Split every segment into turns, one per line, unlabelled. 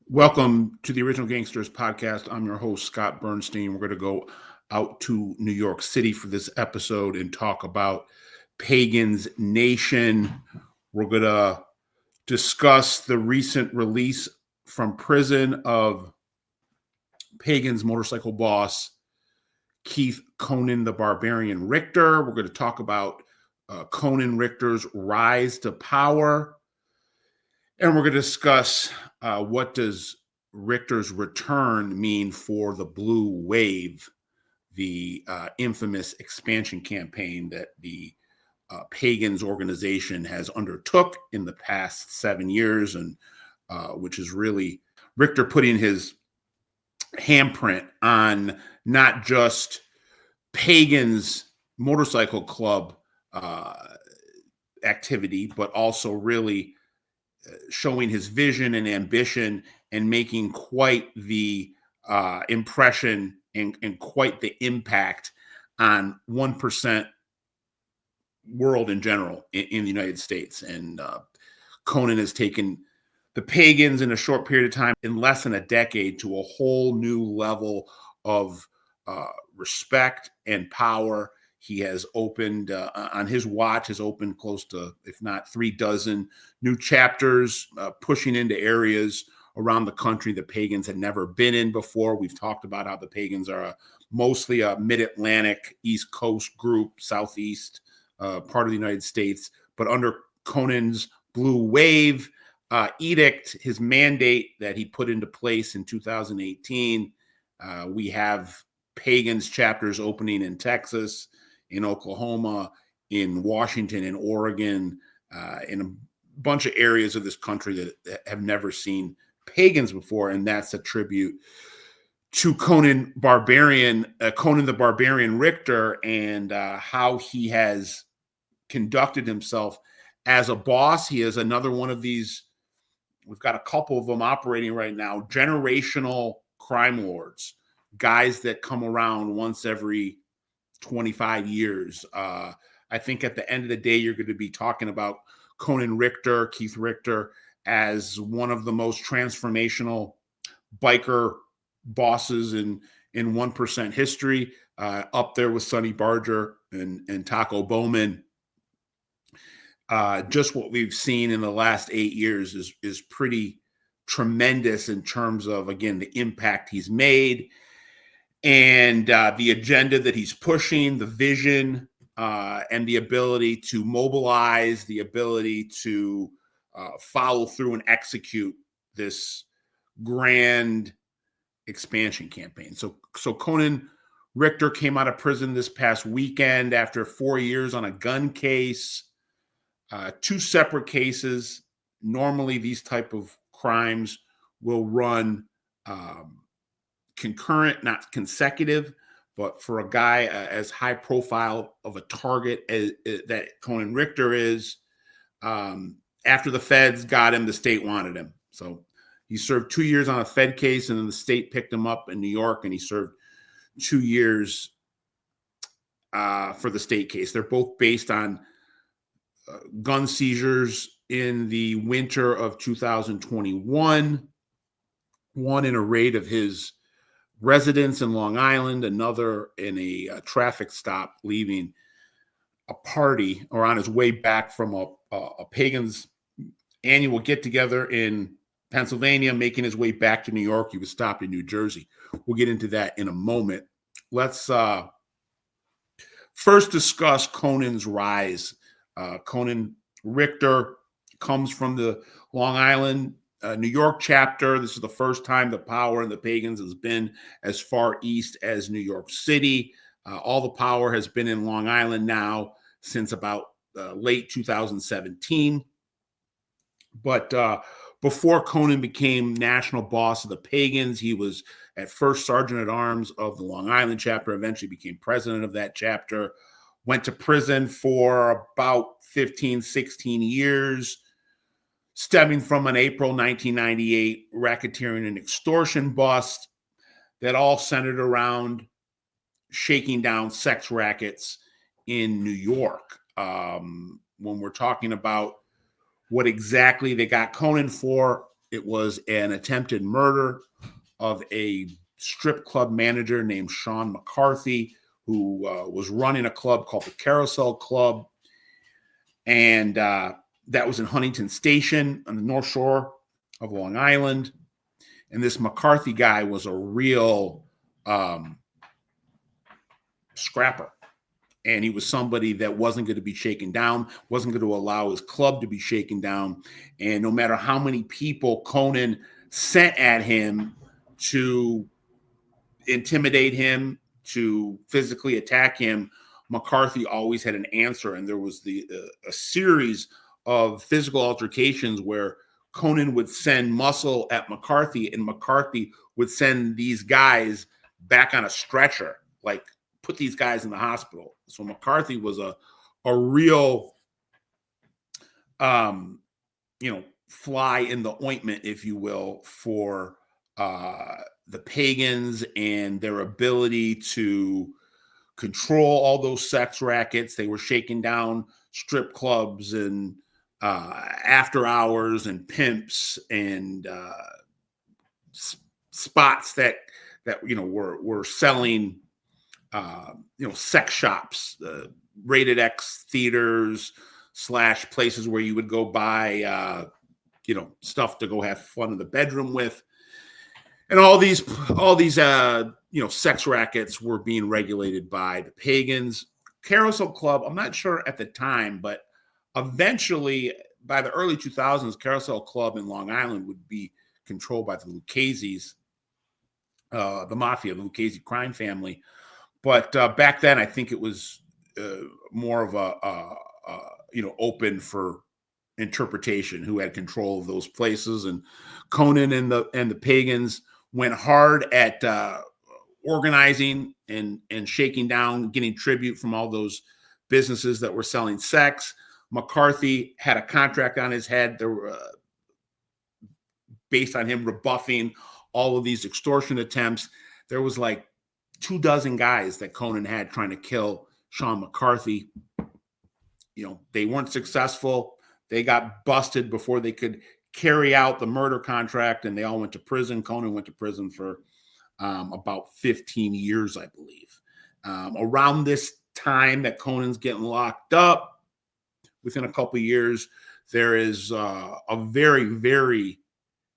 Welcome to the original Gangsters Podcast. I'm your host, Scott Burnstein. We're going to go out to New York City for this episode and talk about Pagan's Nation. We're going to discuss the recent release from prison of Pagan's motorcycle boss, Keith Conan the Barbarian Richter. We're going to talk about Conan Richter's rise to power. And we're going to discuss what does Richter's return mean for the Blue Wave, the infamous expansion campaign that the Pagan's organization has undertook in the past 7 years, and which is really Richter putting his handprint on not just Pagan's motorcycle club activity, but also really showing his vision and ambition and making quite the impression and quite the impact on 1% world in general in the United States. And Conan has taken the Pagans in a short period of time, in less than a decade, to a whole new level of respect and power. He has opened, on his watch, has opened close to, if not 36 new chapters, pushing into areas around the country that Pagans had never been in before. We've talked about how the Pagans are mostly a mid-Atlantic, East Coast group, Southeast part of the United States. But under Conan's Blue Wave edict, his mandate that he put into place in 2018, we have Pagans chapters opening in Texas, in Oklahoma, in Washington, in Oregon, in a bunch of areas of this country that have never seen Pagans before. And that's a tribute to Conan the Barbarian Richter, and how he has conducted himself as a boss. He is another one of these, we've got a couple of them operating right now, generational crime lords, guys that come around once every 25 years. I think at the end of the day, you're going to be talking about Keith Richter, as one of the most transformational biker bosses in 1% history, up there with Sonny Barger and Taco Bowman. Just what we've seen in the last 8 years is pretty tremendous in terms of, again, the impact he's made, and the agenda that he's pushing, the vision, and the ability to mobilize, the ability to follow through and execute this grand expansion campaign. So Conan Richter came out of prison this past weekend after 4 years on a gun case, 2 separate cases. Normally, these type of crimes will run concurrent, not consecutive, but for a guy as high profile of a target as that Conan Richter is, after the feds got him, the state wanted him. So he served 2 years on a Fed case, and then the state picked him up in New York, and he served 2 years for the state case. They're both based on gun seizures in the winter of 2021, one in a raid of his residence in Long Island, another in a traffic stop leaving a party or on his way back from a Pagan's annual get-together in Pennsylvania, making his way back to New York. He was stopped in New Jersey. We'll get into that in a moment. Let's first discuss Conan's rise. Conan Richter comes from the Long Island, New York chapter. This is the first time the power in the Pagans has been as far east as New York City. All the power has been in Long Island now since about late 2017. But before Conan became national boss of the Pagans, he was at first sergeant at arms of the Long Island chapter, eventually became president of that chapter, went to prison for about 15, 16 years, stemming from an April 1998 racketeering and extortion bust that all centered around shaking down sex rackets in New York. When we're talking about what exactly they got Conan for, It was an attempted murder of a strip club manager named Sean McCarthy, who was running a club called the Carousel Club. And that was in Huntington Station on the North Shore of Long Island. And this McCarthy guy was a real scrapper. And he was somebody that wasn't going to be shaken down, wasn't going to allow his club to be shaken down. And no matter how many people Conan sent at him to intimidate him, to physically attack him, McCarthy always had an answer. And there was a series of physical altercations where Conan would send muscle at McCarthy, and McCarthy would send these guys back on a stretcher, like put these guys in the hospital. So McCarthy was a real, fly in the ointment, if you will, for the Pagans and their ability to control all those sex rackets. They were shaking down strip clubs and after hours and pimps and spots that were selling sex shops, rated X theaters / places where you would go buy stuff to go have fun in the bedroom with. And all these sex rackets were being regulated by the Pagans. Carousel Club, I'm not sure at the time, but eventually by the early 2000s, Carousel Club in Long Island would be controlled by the Lucchese's, the Mafia, the Lucchese crime family. But back then, I think it was more of a open for interpretation who had control of those places. And Conan and the Pagans went hard at organizing and shaking down, getting tribute from all those businesses that were selling sex. McCarthy had a contract on his head. There were, based on him rebuffing all of these extortion attempts. There was like 24 guys that Conan had trying to kill Sean McCarthy. They weren't successful. They got busted before they could carry out the murder contract, and they all went to prison. Conan went to prison for about 15 years, I believe. Around this time that Conan's getting locked up, within a couple of years, there is a very, very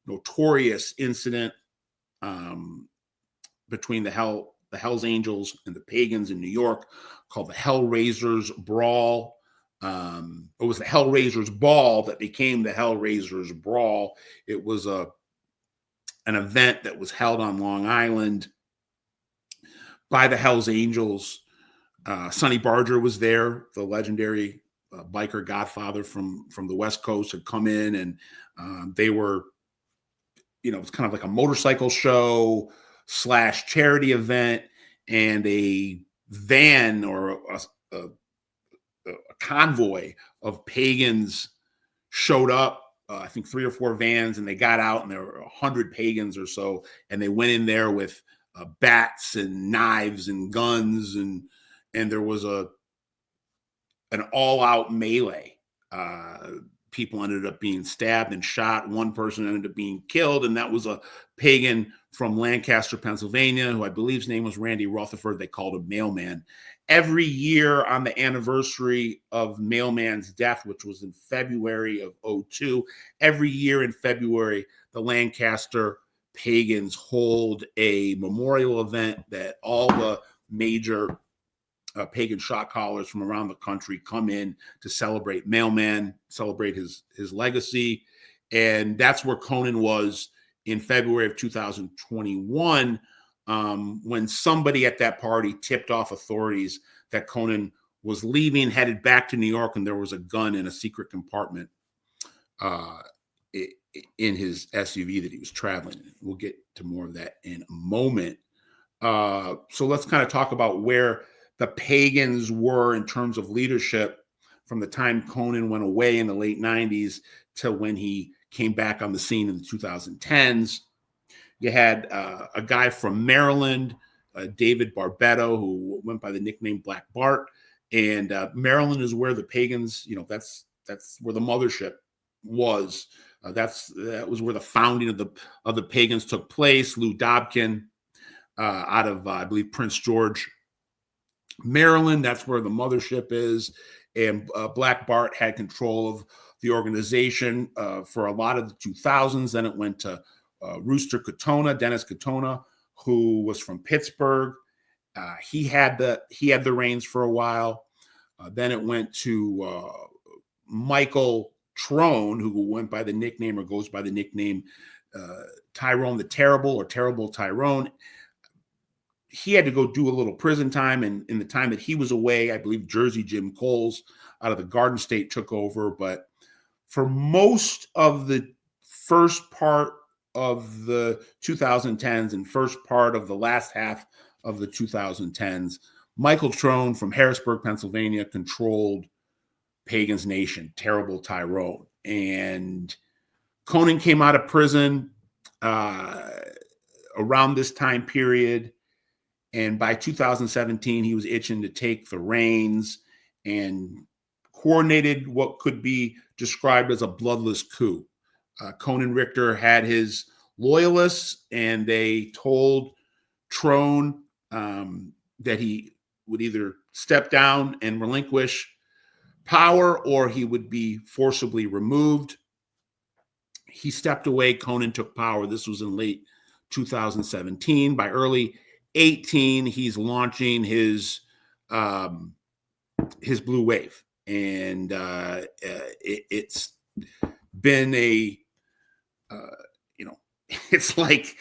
notorious incident between the Hell's Angels and the Pagans in New York called the Hellraisers Brawl. It was the Hellraisers Ball that became the Hellraisers Brawl. It was an event that was held on Long Island by the Hell's Angels. Sonny Barger was there, the legendary biker godfather from the West Coast, had come in, and they were, it's kind of like a motorcycle show / charity event, and a van or a convoy of Pagans showed up. I think 3 or 4 vans, and they got out, and there were 100 Pagans or so, and they went in there with bats and knives and guns, and there was an all-out melee. People ended up being stabbed and shot. One person ended up being killed, and that was a Pagan from Lancaster, Pennsylvania, who I believe his name was Randy Rutherford. They called him Mailman. Every year on the anniversary of Mailman's death, which was in February of 2002, every year in February, the Lancaster Pagans hold a memorial event that all the major Pagan shot callers from around the country come in to celebrate Mailman, celebrate his legacy. And that's where Conan was in February of 2021, when somebody at that party tipped off authorities that Conan was leaving, headed back to New York, and there was a gun in a secret compartment in his SUV that he was traveling in. We'll get to more of that in a moment. So let's kind of talk about where the Pagans were in terms of leadership from the time Conan went away in the late 90s till when he came back on the scene in the 2010s. You had a guy from Maryland, David Barbetto, who went by the nickname Black Bart. And Maryland is where the Pagans, that's where the mothership was That was where the founding of the Pagans took place. Lou Dobkin, out of I believe Prince George, Maryland. That's where the mothership is. And Black Bart had control of the organization for a lot of the 2000s. Then it went to Rooster Katona, Dennis Katona, who was from Pittsburgh. He had the reins for a while. Then it went to Michael Trone, who went by the nickname or goes by the nickname Tyrone the Terrible or Terrible Tyrone. He had to go do a little prison time, and in the time that he was away, I believe Jersey Jim Coles out of the Garden State took over. But for most of the first part of the 2010s and first part of the last half of the 2010s, Michael Trone from Harrisburg, Pennsylvania, controlled Pagan's Nation, Terrible Tyrone. And Conan came out of prison around this time period. And by 2017, he was itching to take the reins and coordinated what could be described as a bloodless coup. Conan Richter had his loyalists, and they told Trone that he would either step down and relinquish power or he would be forcibly removed. He stepped away. Conan took power. This was in late 2017. By early 18, he's launching his blue wave, and it's been a it's like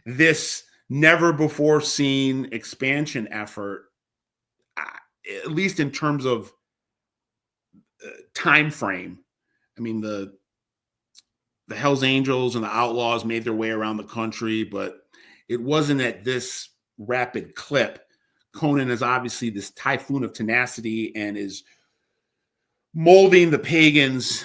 this never before seen expansion effort, at least in terms of time frame. I mean, the Hells Angels and the Outlaws made their way around the country, but it wasn't at this rapid clip. Conan is obviously this typhoon of tenacity and is molding the Pagans,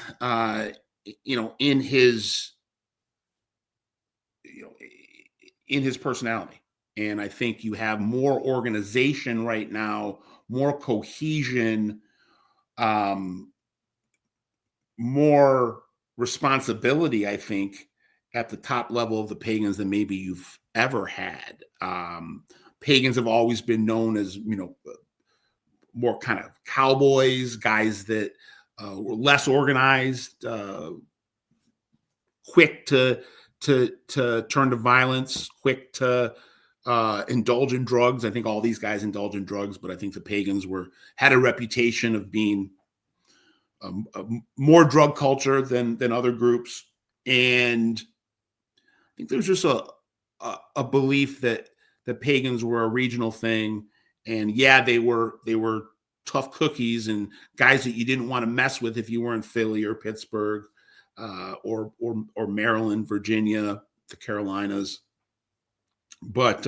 in his personality. And I think you have more organization right now, more cohesion, more responsibility, I think, at the top level of the Pagans than maybe you've ever had. Pagans have always been known as, more kind of cowboys, guys that were less organized, quick to turn to violence, quick to indulge in drugs. I think all these guys indulge in drugs, but I think the Pagans had a reputation of being a more drug culture than other groups. And I think there's just a belief that the Pagans were a regional thing. And yeah, they were tough cookies and guys that you didn't want to mess with if you were in Philly or Pittsburgh, or Maryland, Virginia, the Carolinas. But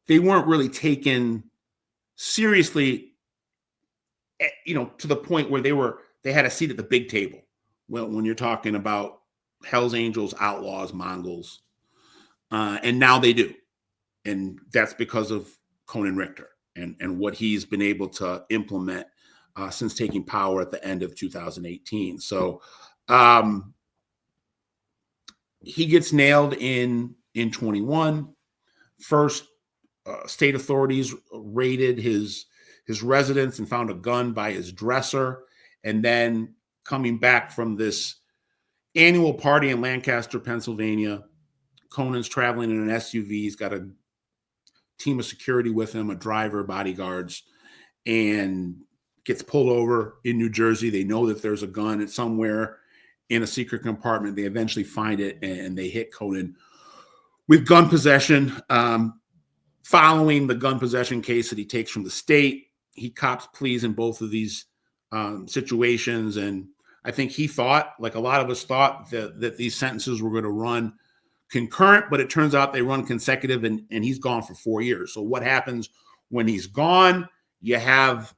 they weren't really taken seriously, to the point where they had a seat at the big table. Well, when you're talking about Hells Angels, Outlaws, Mongols, and now they do. And that's because of Conan Richter and what he's been able to implement since taking power at the end of 2018. So he gets nailed in 21. First, state authorities raided his residence and found a gun by his dresser. And then coming back from this annual party in Lancaster, Pennsylvania, Conan's traveling in an SUV. He's got a team of security with him, a driver, bodyguards, and gets pulled over in New Jersey. They know that there's a gun. It's somewhere in a secret compartment. They eventually find it, and they hit Conan with gun possession. Following the gun possession case that he takes from the state, he cops pleas in both of these situations. And I think he thought, like a lot of us thought, that these sentences were going to run concurrent, but it turns out they run consecutive, and he's gone for 4 years. So what happens when he's gone? You have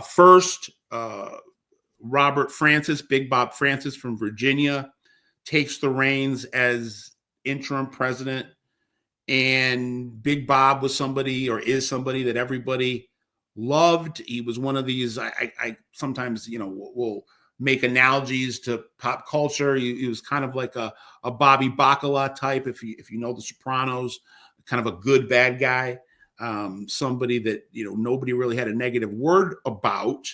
first Robert Francis, Big Bob Francis from Virginia, takes the reins as interim president. And Big Bob was somebody, or is somebody, that everybody loved. He was one of these, I sometimes, will make analogies to pop culture. He was kind of like a Bobby Bacala type, if you know The Sopranos, kind of a good bad guy, somebody that nobody really had a negative word about.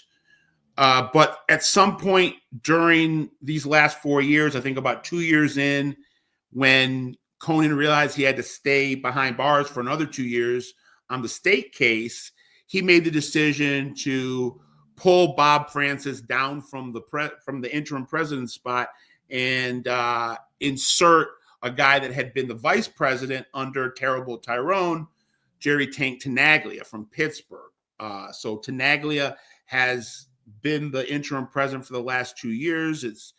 But at some point during these last 4 years, I think about 2 years in, when Conan realized he had to stay behind bars for another 2 years on the state case, he made the decision to pull Bob Francis down from the interim president spot and insert a guy that had been the vice president under terrible Tyrone, Jerry Tank Tenaglia from Pittsburgh. So Tenaglia has been the interim president for the last 2 years.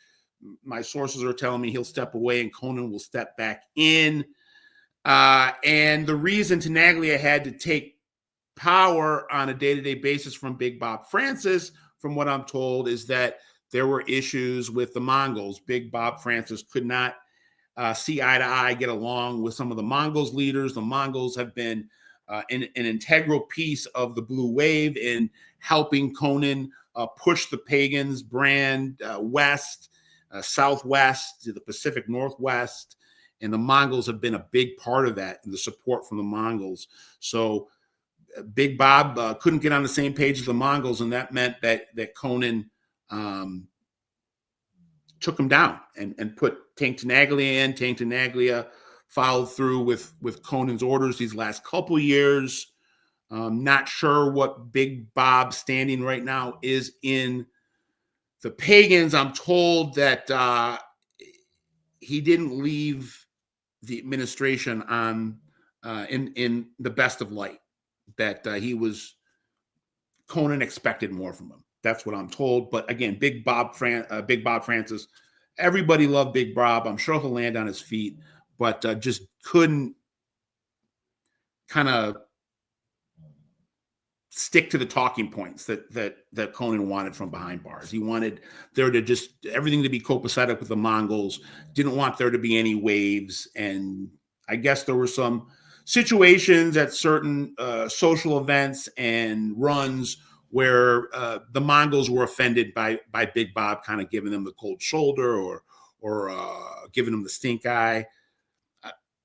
My sources are telling me he'll step away and Conan will step back in. And the reason Tenaglia had to take power on a day-to-day basis from Big Bob Francis, from what I'm told, is that there were issues with the Mongols. Big Bob Francis could not see eye to eye, get along with some of the Mongols leaders. The Mongols have been an integral piece of the Blue Wave in helping Conan push the Pagans brand west, southwest to the Pacific Northwest. And the Mongols have been a big part of that and the support from the Mongols. So Big Bob couldn't get on the same page as the Mongols, and that meant that Conan took him down and put Tank Tenaglia in. Tank Tenaglia followed through with Conan's orders these last couple years. Not sure what Big Bob's standing right now is in the Pagans. I'm told that he didn't leave the administration on in the best of light. That Conan expected more from him. That's what I'm told. But again, Big Bob Francis, everybody loved Big Bob. I'm sure he'll land on his feet, but just couldn't kind of stick to the talking points that Conan wanted from behind bars. He wanted there to just everything to be copacetic with the Mongols. Didn't want there to be any waves, and I guess there were some situations at certain social events and runs where the Mongols were offended by Big Bob kind of giving them the cold shoulder or giving them the stink eye.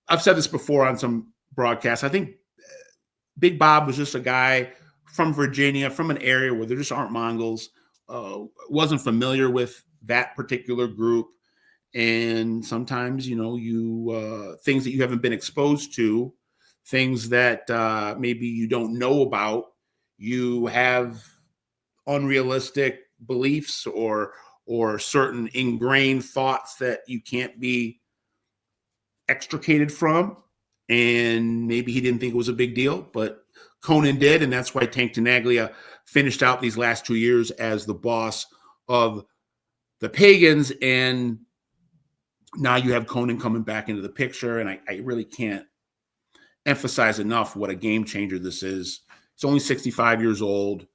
I've said this before on some broadcasts. I think Big Bob was just a guy from Virginia, from an area where there just aren't Mongols, wasn't familiar with that particular group. And sometimes, things that you haven't been exposed to, things that maybe you don't know about, you have unrealistic beliefs or certain ingrained thoughts that you can't be extricated from. And maybe he didn't think it was a big deal, but Conan did. And that's why Tank Tenaglia finished out these last 2 years as the boss of the Pagans. And now you have Conan coming back into the picture. And I really can't emphasize enough what a game changer this is. He's only 65 years old.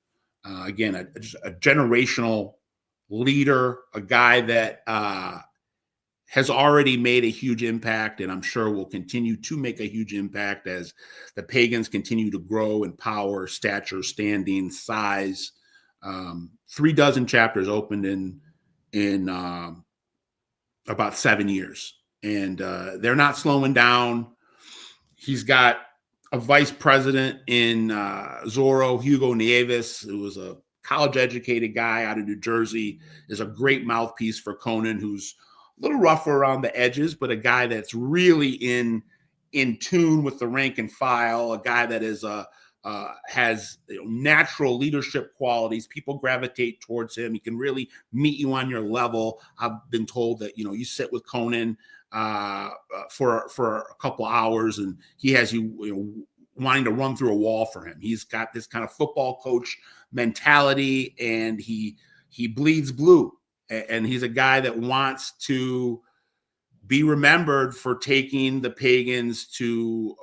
Again, a generational leader, a guy that has already made a huge impact, and I'm sure will continue to make a huge impact as the Pagans continue to grow in power, stature, standing, size. 36 chapters opened in about 7 years, and they're not slowing down. He's got a vice president in Zorro, Hugo Nieves, who was a college-educated guy out of New Jersey, is a great mouthpiece for Conan, who's a little rougher around the edges, but a guy that's really in tune with the rank and file, a guy that is has natural leadership qualities. People gravitate towards him. He can really meet you on your level. I've been told that you sit with Conan for a couple hours, and he has you wanting to run through a wall for him. He's got this kind of football coach mentality, and he bleeds blue. And he's a guy that wants to be remembered for taking the Pagans to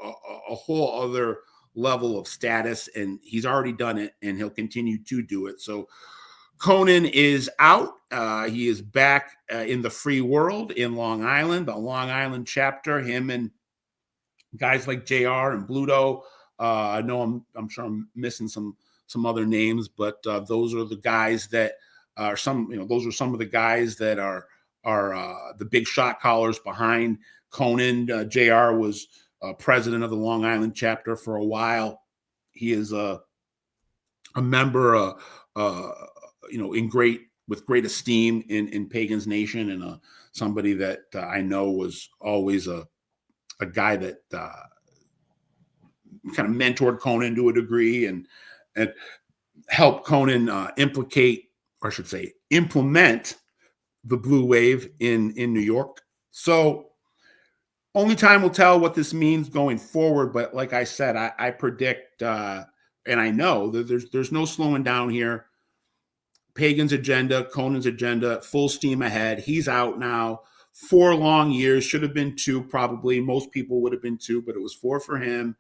a whole other level of status. And he's already done it, and he'll continue to do it. So Conan is out. He is back in the free world in Long Island, the Long Island chapter, him and guys like JR and Bluto. I know I'm sure I'm missing some other names, but those are the guys that are some, those are some of the guys that are the big shot callers behind Conan. JR was president of the Long Island chapter for a while. He is a member, with great esteem in Pagan's Nation, and somebody that I know was always a guy that kind of mentored Conan to a degree, and helped Conan implement the blue wave in New York. So only time will tell what this means going forward. But like I said, I predict, and I know that there's no slowing down here. Pagan's agenda, Conan's agenda, full steam ahead. He's out now. 4 long years, should have been 2 probably. Most people would have been 2, but it was 4 for him.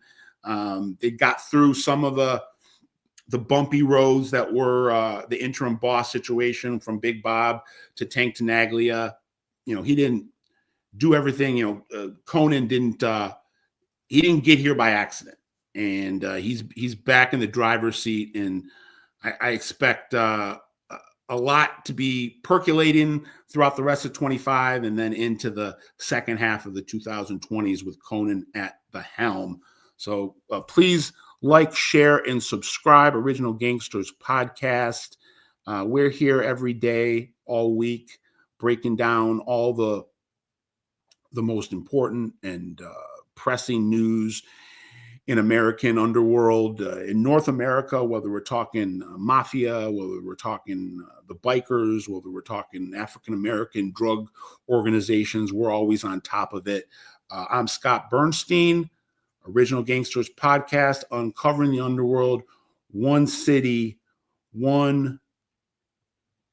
They got through some of the bumpy roads that were the interim boss situation, from Big Bob to Tank Tenaglia. He didn't do everything. Conan didn't. He didn't get here by accident, and he's back in the driver's seat. And I expect a lot to be percolating throughout the rest of 25, and then into the second half of the 2020s with Conan at the helm. So please like, share, and subscribe. Original Gangsters Podcast. We're here every day, all week, breaking down all the most important and pressing news in American underworld, in North America, whether we're talking Mafia, whether we're talking the bikers, whether we're talking African-American drug organizations. We're always on top of it. I'm Scott Burnstein, Original Gangsters Podcast, uncovering the underworld, one city, one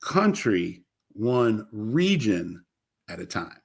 country, one region at a time.